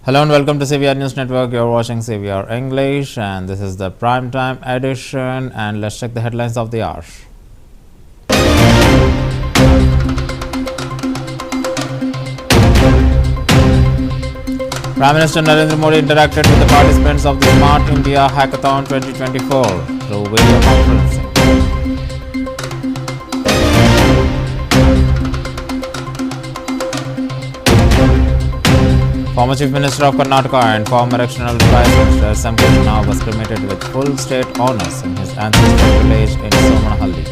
Hello and welcome to CVR News Network. You're watching CVR English and this is the prime time edition, and let's check the headlines of the hour. Prime Minister Narendra Modi interacted with the participants of the Smart India Hackathon 2024 through video conferencing. Former Chief Minister of Karnataka and former External Affairs Minister S.M. Krishna was cremated with full state honours in his ancestral village in Somanahalli.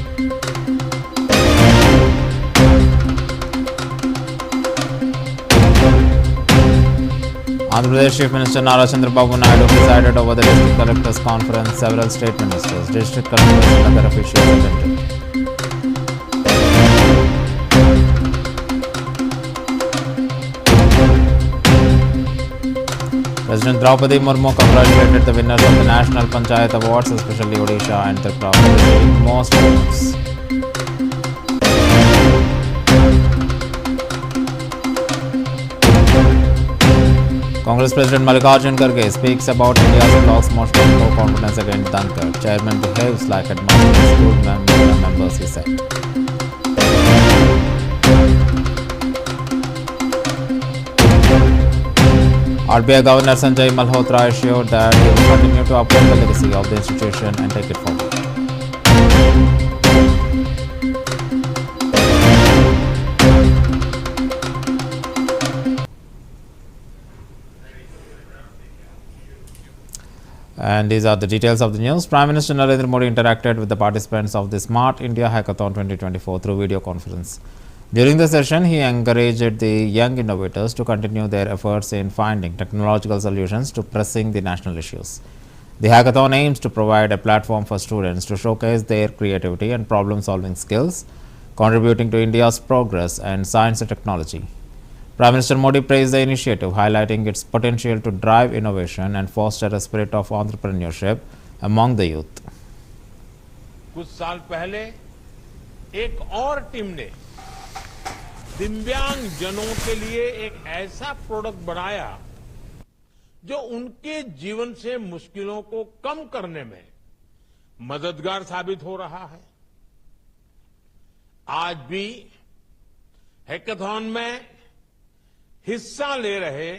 Andhra Pradesh Chief Minister Nara Chandrababu Naidu presided over the District Collectors Conference. Several state ministers, district collectors and other officials attended. President Draupadi Murmu congratulated the winners of the National Panchayat Awards, especially Odisha and Tripura, for receiving most awards. Congress President Mallikarjun Kharge speaks about India's bloc's motion of no confidence against Dhankar. Chairman behaves like admonishing school members, he said. RBI Governor Sanjay Malhotra assured that he will continue to uphold the legacy of the institution and take it forward. And these are the details of the news. Prime Minister Narendra Modi interacted with the participants of the Smart India Hackathon 2024 through video conference. During the session, he encouraged the young innovators to continue their efforts in finding technological solutions to pressing the national issues. The hackathon aims to provide a platform for students to showcase their creativity and problem-solving skills, contributing to India's progress in science and technology. Prime Minister Modi praised the initiative, highlighting its potential to drive innovation and foster a spirit of entrepreneurship among the youth. कुछ साल पहले एक और team ने दिव्यांग जनों के लिए एक ऐसा प्रोडक्ट बनाया जो उनके जीवन से मुश्किलों को कम करने में मददगार साबित हो रहा है। आज भी हैकाथॉन में हिस्सा ले रहे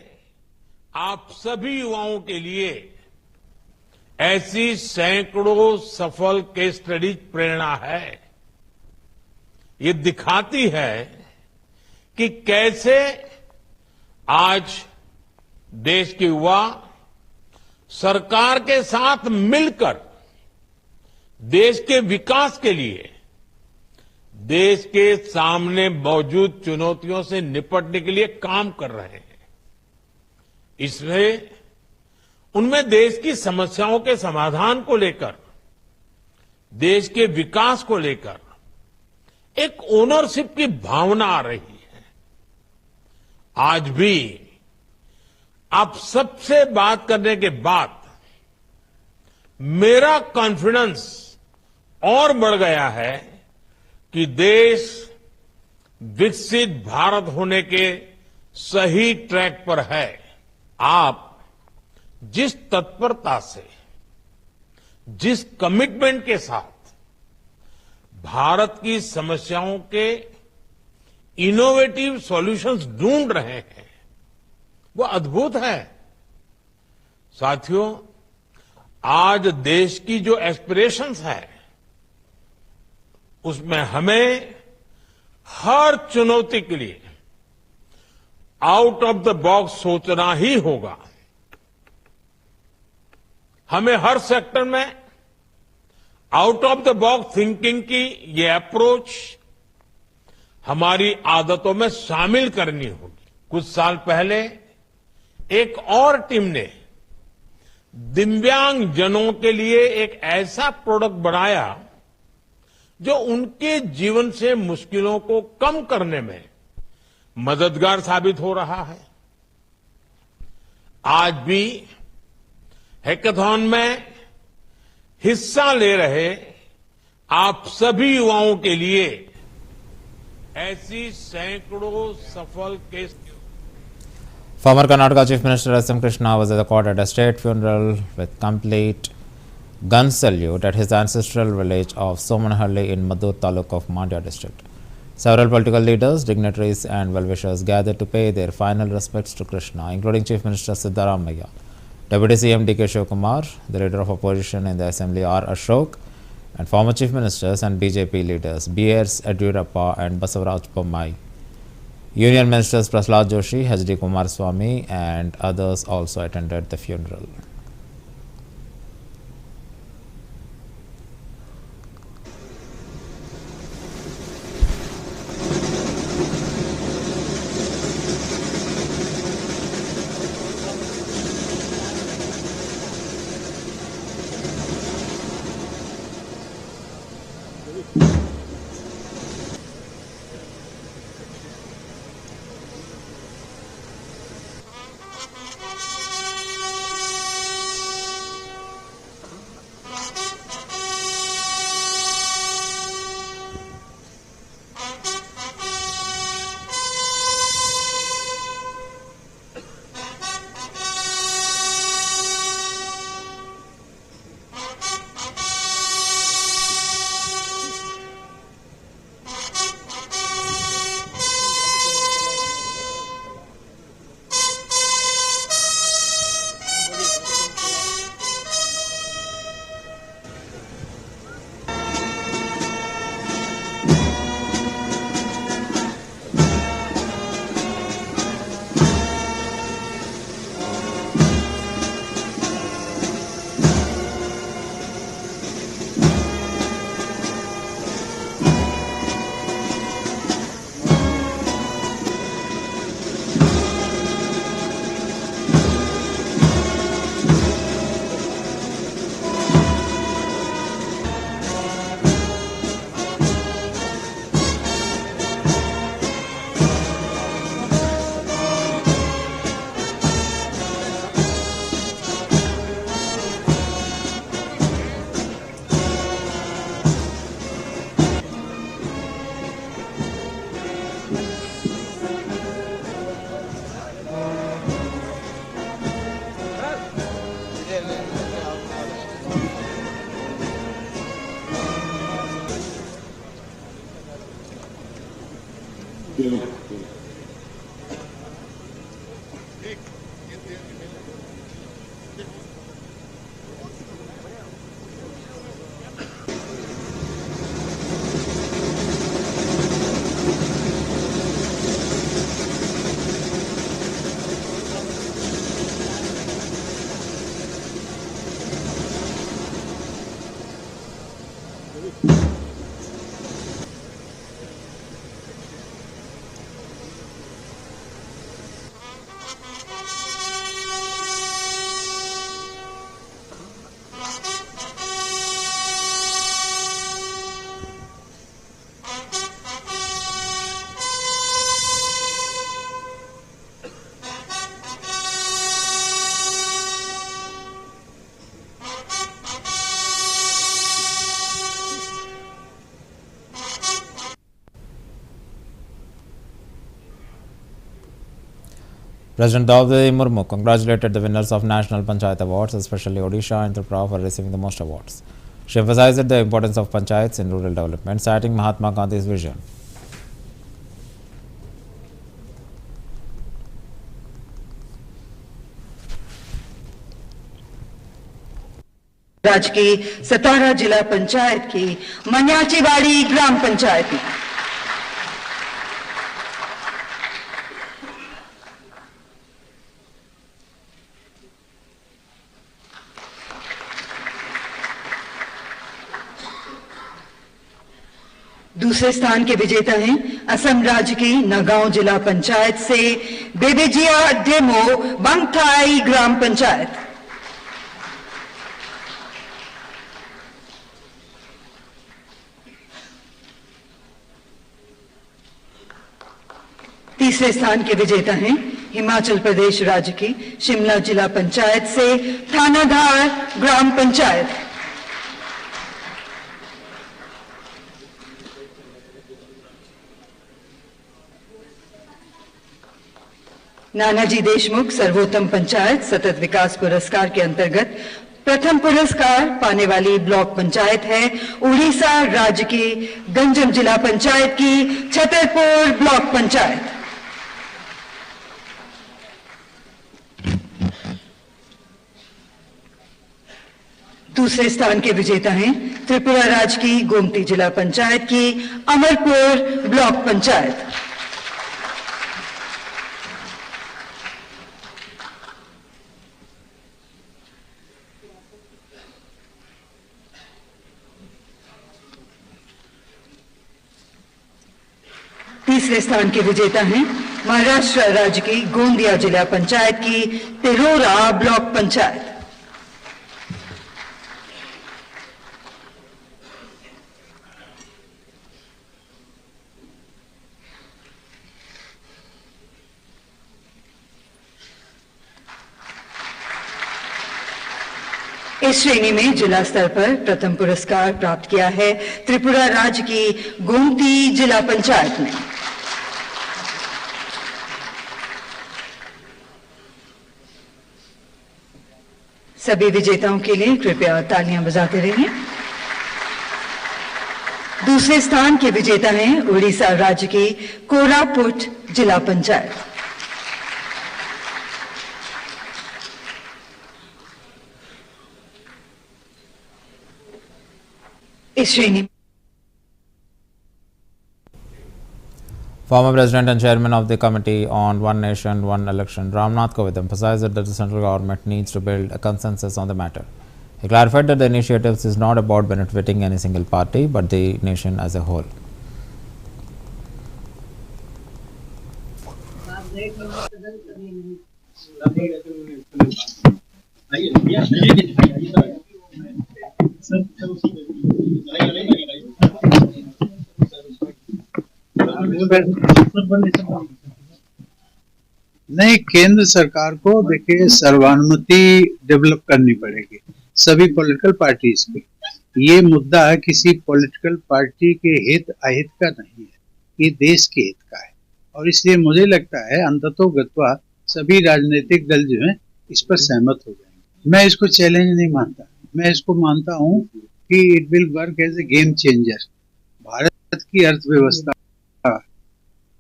आप सभी युवाओं के लिए ऐसी सैकड़ों सफल केस स्टडीज प्रेरणा है। ये दिखाती है कि कैसे आज देश के युवा सरकार के साथ मिलकर देश के विकास के लिए देश के सामने मौजूद चुनौतियों से निपटने के लिए काम कर रहे हैं। इसमें उनमें देश की समस्याओं के समाधान को लेकर, देश के विकास को लेकर एक ओनरशिप की भावना आ रही है। आज भी आप सबसे बात करने के बाद मेरा कॉन्फिडेंस और बढ़ गया है कि देश विकसित भारत होने के सही ट्रैक पर है। आप जिस तत्परता से, जिस कमिटमेंट के साथ भारत की समस्याओं के इनोवेटिव सॉल्यूशंस ढूंढ रहे हैं, वो अद्भुत है। साथियों, आज देश की जो एस्पिरेशंस है उसमें हमें हर चुनौती के लिए आउट ऑफ द बॉक्स सोचना ही होगा। हमें हर सेक्टर में out of the box thinking की ये अप्रोच हमारी आदतों में शामिल करनी होगी। कुछ साल पहले एक और टीम ने दिव्यांग जनों के लिए एक ऐसा प्रोडक्ट बनाया जो उनके जीवन से मुश्किलों को कम करने में मददगार साबित हो रहा है। आज भी हैकाथॉन में हिस्सा ले रहे आप सभी युवाओं के लिए ऐसी सैकड़ों सफल case Former Karnataka Chief Minister S. M. Krishna was escorted at a state funeral with complete gun salute at his ancestral village of Somanahalli in Maddur Taluk of Mandya district. Several political leaders, dignitaries and well-wishers gathered to pay their final respects to Krishna, including Chief Minister Siddaramaiah, Deputy CM D.K. Shivakumar, the leader of opposition in the assembly R. Ashok, and former Chief Ministers and BJP leaders B.S. Yediyurappa and Basavaraj Bommai. Union Ministers Prahlad Joshi, H.D. Kumaraswamy and others also attended the funeral. President Draupadi Murmu congratulated the winners of National Panchayat Awards, especially Odisha and Tripura, for receiving the most awards. She emphasized the importance of panchayats in rural development, citing Mahatma Gandhi's vision. राज्य की सतारा जिला पंचायत की मन्याचीवाड़ी ग्राम पंचायत में दूसरे स्थान के विजेता हैं असम राज्य की नगांव जिला पंचायत से बेबेजिया डेमो बंगथाई ग्राम पंचायत। तीसरे स्थान के विजेता हैं हिमाचल प्रदेश राज्य की शिमला जिला पंचायत से थानाधार ग्राम पंचायत। नानाजी देशमुख सर्वोत्तम पंचायत सतत विकास पुरस्कार के अंतर्गत प्रथम पुरस्कार पाने वाली ब्लॉक पंचायत है उड़ीसा राज्य की गंजम जिला पंचायत की छतरपुर ब्लॉक पंचायत। दूसरे स्थान के विजेता हैं त्रिपुरा राज्य की गोमती जिला पंचायत की अमरपुर ब्लॉक पंचायत। तीसरे स्थान के विजेता हैं महाराष्ट्र राज्य की गोंदिया जिला पंचायत की तिरोरा ब्लॉक पंचायत। इस श्रेणी में जिला स्तर पर प्रथम पुरस्कार प्राप्त किया है त्रिपुरा राज्य की गोमती जिला पंचायत ने। सभी विजेताओं के लिए कृपया तालियां बजाते रहिए। दूसरे स्थान के विजेता हैं उड़ीसा राज्य की कोरापुट जिला पंचायत। इस श्रेणी Former President and Chairman of the Committee on One Nation, One Election, Ramnath Kovind, emphasized that the central government needs to build a consensus on the matter. He clarified that the initiative is not about benefiting any single party, but the nation as a whole. नहीं, केंद्र सरकार को देखिए सर्वानुमति develop करनी पड़ेगी सभी political parties की। ये मुद्दा किसी पॉलिटिकल पार्टी के हित अहित का नहीं है, ये देश के हित का है। और इसलिए मुझे लगता है अंततोगत्वा सभी राजनीतिक दल जो हैं इस पर सहमत हो जाएंगे। मैं इसको चैलेंज नहीं मानता, मैं इसको मानता हूँ कि it will work as a game changer. Bharat की अर्थव्यवस्था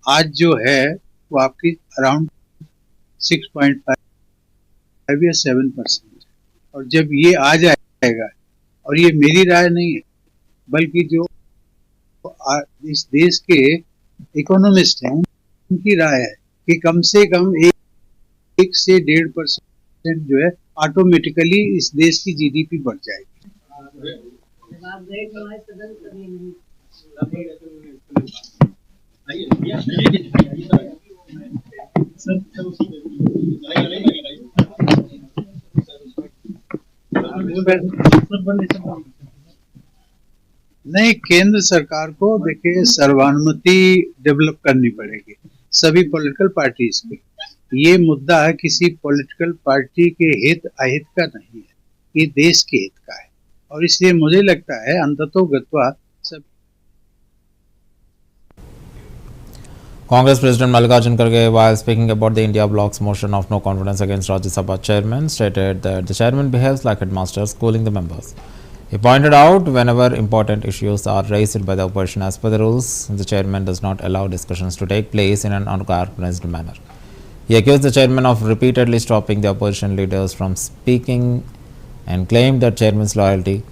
आज जो है वो आपकी अराउंड 6.5 या 7%, और जब ये आ जाएगा, और ये मेरी राय नहीं है बल्कि जो इस देश के इकोनॉमिस्ट हैं उनकी राय है कि कम से कम 1 से 1.5% जो है ऑटोमेटिकली इस देश की जीडीपी बढ़ जाएगी। नहीं, केंद्र सरकार को देखिए सर्वानुमति डेवलप करनी पड़ेगी सभी पॉलिटिकल पार्टीज की। ये मुद्दा किसी पॉलिटिकल पार्टी के हित अहित का नहीं है, ये देश के हित का है। और इसलिए मुझे लगता है अंततोगत्वा सब। Congress President Mallikarjun Kharge, while speaking about the India bloc's motion of no confidence against Rajya Sabha chairman, stated that the chairman behaves like headmaster schooling the members. He pointed out whenever important issues are raised by the opposition as per the rules, the chairman does not allow discussions to take place in an unorganized manner. He accused the chairman of repeatedly stopping the opposition leaders from speaking and claimed that chairman's loyalty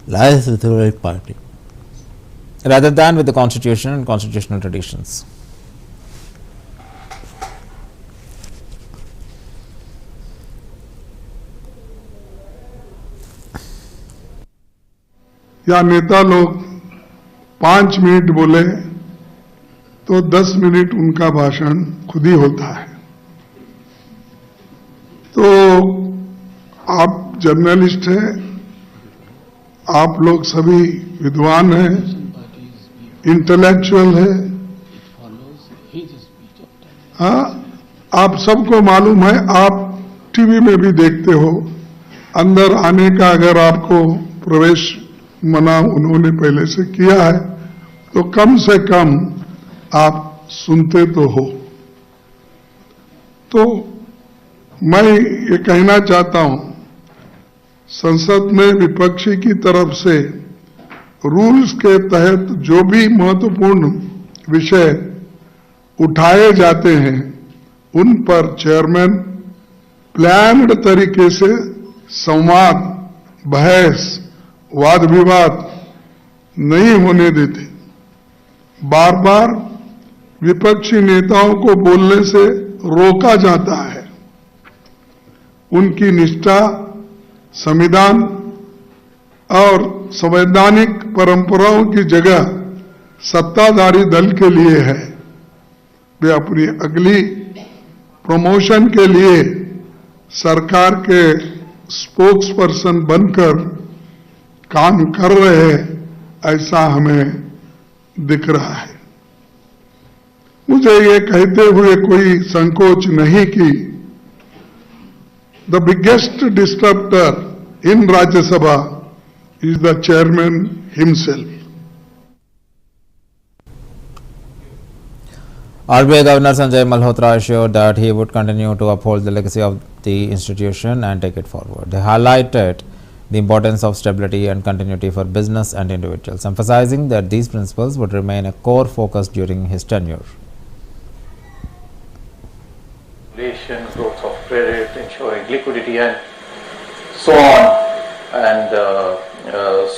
lies with the right party rather than with the constitution and constitutional traditions. या नेता लोग 5 minute बोले तो 10 minute उनका भाषण खुद ही होता है। तो आप जर्नलिस्ट हैं, आप लोग सभी विद्वान हैं, इंटेलेक्चुअल हैं। हाँ, आप सबको मालूम है, आप टीवी में भी देखते हो, अंदर आने का अगर आपको प्रवेश मना उन्होंने पहले से किया है तो कम से कम आप सुनते तो हो। तो मैं ये कहना चाहता हूं, संसद में विपक्षी की तरफ से रूल्स के तहत जो भी महत्वपूर्ण विषय उठाए जाते हैं उन पर चेयरमैन प्लान्ड तरीके से संवाद, बहस, वाद विवाद नहीं होने देते। बार बार विपक्षी नेताओं को बोलने से रोका जाता है। उनकी निष्ठा संविधान और संवैधानिक परंपराओं की जगह सत्ताधारी दल के लिए है। वे अपनी अगली प्रमोशन के लिए सरकार के स्पोक्स पर्सन बनकर काम कर रहे हैं, ऐसा हमें दिख रहा है। मुझे ये कहते हुए कोई संकोच नहीं कि the biggest disturber in Rajya Sabha is the chairman himself. RBI Governor Sanjay Malhotra assured that he would continue to uphold the legacy of the institution and take it forward. They highlighted the importance of stability and continuity for business and individuals, emphasizing that these principles would remain a core focus during his tenure. Growth of credit, ensuring liquidity, and so on and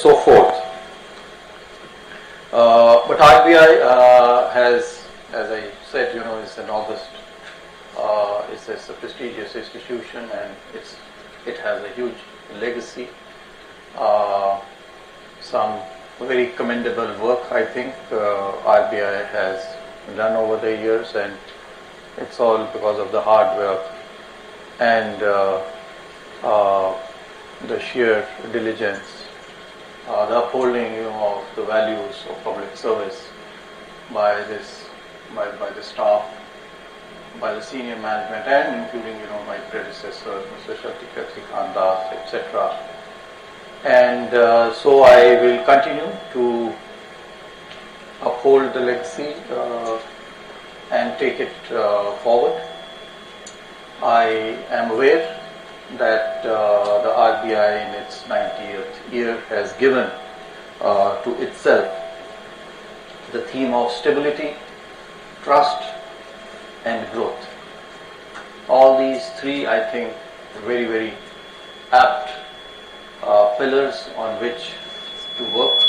so forth. But RBI has, as I said, is an august, it's a prestigious institution, and it has a huge legacy. Some very commendable work, I think, RBI has done over the years, and it's all because of the hard work and the sheer diligence, the upholding of the values of public service by the staff, by the senior management, and including my predecessor, Mr. Shantikant Das, etc. And so I will continue to uphold the legacy and take it forward. I am aware that the RBI in its 90th year has given to itself the theme of stability, trust and growth. All these three, I think, very, very apt pillars on which to work.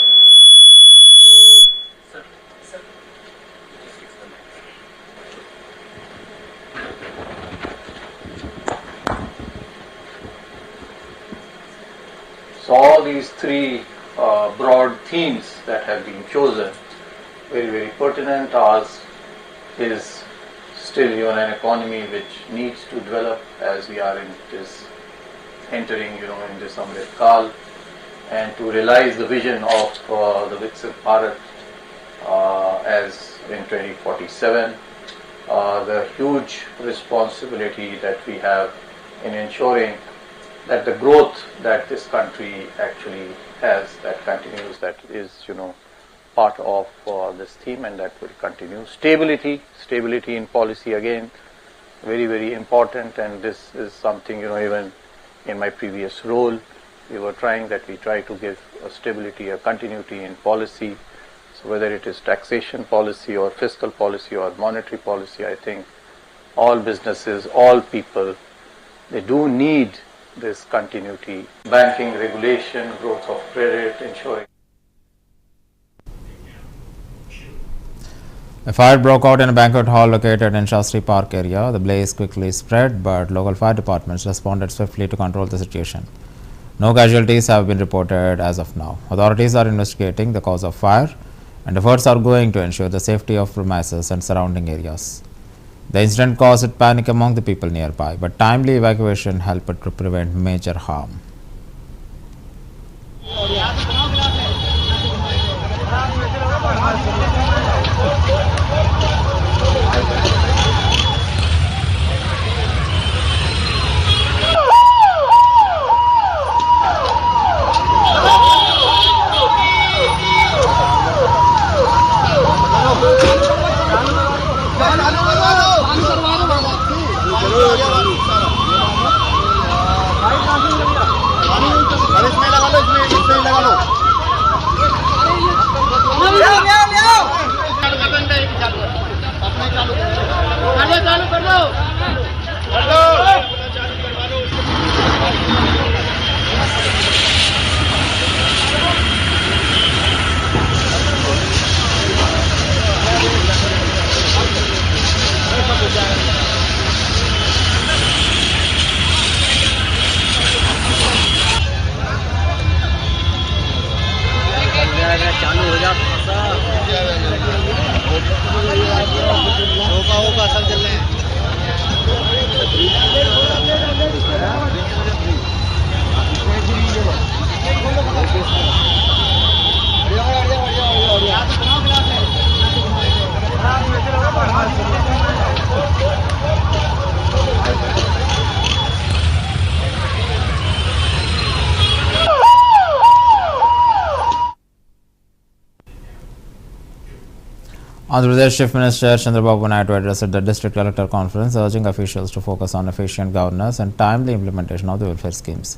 So all these three broad themes that have been chosen, very, very pertinent. Ours is still an economy which needs to develop as we are entering in this Amrit Kaal, and to realize the vision of the Viksit Bharat as in 2047, the huge responsibility that we have in ensuring that the growth that this country actually has, that continues, that is, part of this theme, and that will continue. Stability in policy, again, very, very important, and this is something, even in my previous role, we try to give a stability, a continuity in policy. So whether it is taxation policy or fiscal policy or monetary policy, I think all businesses, all people, they do need this continuity. Banking regulation, growth of credit, ensuring. A fire broke out in a banquet hall located in Shastri Park area. The blaze quickly spread, but local fire departments responded swiftly to control the situation. No casualties have been reported as of now. Authorities are investigating the cause of fire, and efforts are going to ensure the safety of premises and surrounding areas. The incident caused panic among the people nearby, but timely evacuation helped to prevent major harm. Andhra Pradesh Chief Minister Chandrababu Naidu addressed the District Collector Conference, urging officials to focus on efficient governance and timely implementation of the welfare schemes.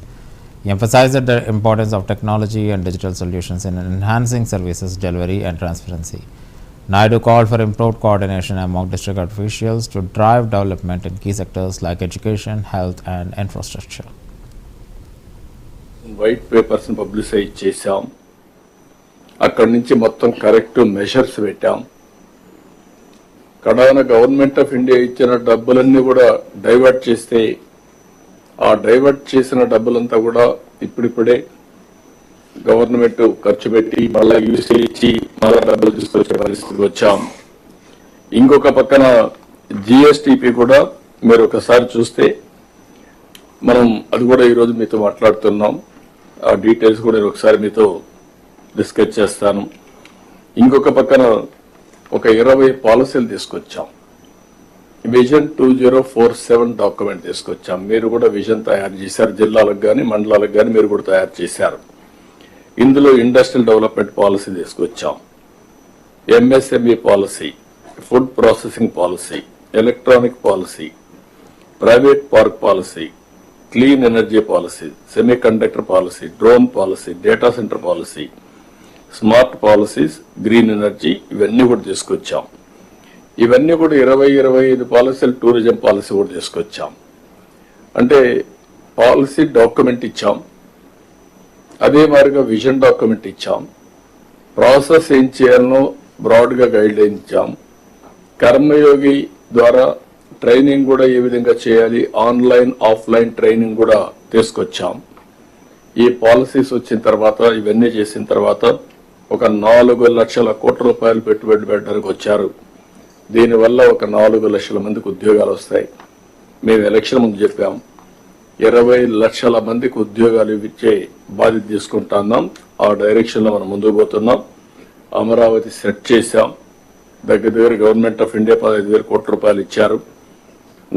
He emphasized the importance of technology and digital solutions in enhancing services delivery and transparency. Naidu called for improved coordination among district officials to drive development in key sectors like education, health, and infrastructure. White papers publicise చేశాం. అక్కడి నుంచి మొత్తం correct measures పెట్టాం. కడాన government of India ఇచ్చిన డబ్బులన్నీ కూడా divert చేస్తే ఆ డైవర్ట్ చేసిన డబ్బులంతా కూడా ఇప్పుడిప్పుడే గవర్నమెంట్ ఖర్చు పెట్టి మళ్ళా యూసీ ఇచ్చి మళ్ళా డబ్బులు తీసుకొచ్చే పరిస్థితికి వచ్చాం. ఇంకొక పక్కన జిఎస్టిపి కూడా మీరు ఒకసారి చూస్తే మనం అది కూడా ఈరోజు మీతో మాట్లాడుతున్నాం. ఆ డీటెయిల్స్ కూడా నేను ఒకసారి మీతో డిస్కస్ చేస్తాను. ఇంకొక పక్కన ఒక 20 పాలసీలు తీసుకొచ్చాం. విజన్ 2047 డాక్యుమెంట్ తీసుకొచ్చాం. మీరు కూడా విజన్ తయారు చేశారు. జిల్లాలకు కానీ మండలాలకు కానీ మీరు కూడా తయారు చేశారు. ఇందులో ఇండస్ట్రియల్ డెవలప్మెంట్ పాలసీ తీసుకొచ్చాం, MSME policy, food processing policy, electronic policy, private park policy, clean energy policy, semi conductor policy, drone policy, data centre policy, smart policies, green energy, ఇవన్నీ కూడా తీసుకొచ్చాం. ఇవన్నీ కూడా 20-25 పాలసీలు, టూరిజం పాలసీ కూడా తీసుకొచ్చాం. అంటే పాలసీ డాక్యుమెంట్ ఇచ్చాం, అదే మాదిరిగా విజన్ డాక్యుమెంట్ ఇచ్చాం, ప్రాసెస్ ఏం చేయాలనో బ్రాడ్ గా గైడ్ లైన్ ఇచ్చాం, కర్మయోగి ద్వారా ట్రైనింగ్ కూడా ఏ విధంగా చేయాలి, ఆన్లైన్ ఆఫ్లైన్ ట్రైనింగ్ కూడా తీసుకొచ్చాం. ఈ పాలసీస్ వచ్చిన తర్వాత ఇవన్నీ చేసిన తర్వాత ఒక 4 లక్షల కోట్ల రూపాయలు పెట్టుబడి పెట్టడానికి వచ్చారు. దీనివల్ల ఒక 4 లక్షల మందికి ఉద్యోగాలు వస్తాయి. మేము ఎలక్షన్ ముందు చెప్పాం 20 లక్షల మందికి ఉద్యోగాలు ఇచ్చే బాధ్యత తీసుకుంటున్నాం. ఆ డైరెక్షన్ లో మనం ముందుకు పోతున్నాం. అమరావతి సెట్ చేశాం. దగ్గర గవర్నమెంట్ ఆఫ్ ఇండియా 15,000 కోట్ల రూపాయలు ఇచ్చారు.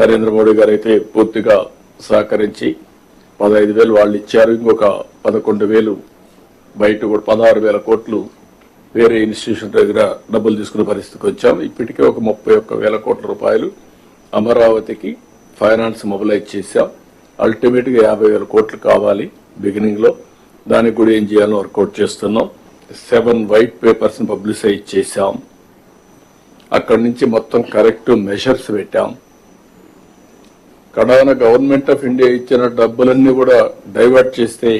నరేంద్ర మోడీ గారు అయితే పూర్తిగా సహకరించి 15,000 వాళ్ళు ఇచ్చారు. ఇంకొక 11,000 బయట కూడా 16,000 కోట్లు వేరే ఇన్స్టిట్యూషన్ దగ్గర డబ్బులు తీసుకునే పరిస్థితికి వచ్చాం. ఇప్పటికే ఒక 31,000 కోట్ల రూపాయలు అమరావతికి ఫైనాన్స్ మొబిలైజ్ చేశాం. అల్టిమేట్ గా 50,000 కోట్లు కావాలి బిగినింగ్ లో. దానికి కూడా ఏం చేయాలో వర్కౌట్ చేస్తున్నాం. 7 వైట్ పేపర్స్ పబ్లిసైజ్ చేశాం. అక్కడి నుంచి మొత్తం కరెక్ట్ మెషర్స్ పెట్టాం. కడాన గవర్నమెంట్ ఆఫ్ ఇండియా ఇచ్చిన డబ్బులన్నీ కూడా డైవర్ట్ చేస్తే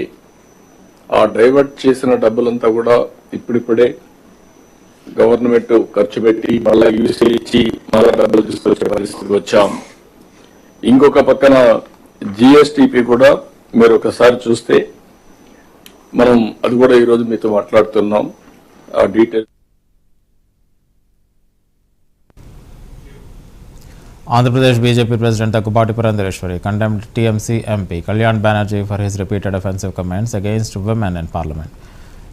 ఆ డైవర్ట్ చేసిన డబ్బులంతా కూడా ఇప్పుడిప్పుడే గవర్నమెంట్ ఖర్చు పెట్టి మళ్ళా యూసీ ఇచ్చి మళ్ళా డబ్బులు తీసుకొచ్చే పరిస్థితికి వచ్చాం. ఇంకొక పక్కన జిఎస్టిపి కూడా మీరు ఒకసారి చూస్తే మనం అది కూడా ఈరోజు మీతో మాట్లాడుతున్నాం. ఆ details Andhra Pradesh BJP President Daggubati Purandareshwari condemned TMC MP Kalyan Banerjee for his repeated offensive comments against women in Parliament.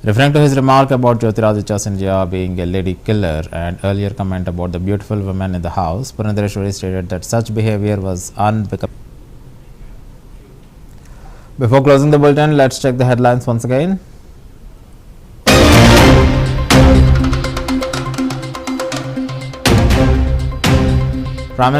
Referring to his remark about Jyotiraditya Scindia being a lady killer and earlier comment about the beautiful women in the house, Purandareshwari stated that such behavior was unbecoming. Before closing the bulletin, let's check the headlines once again.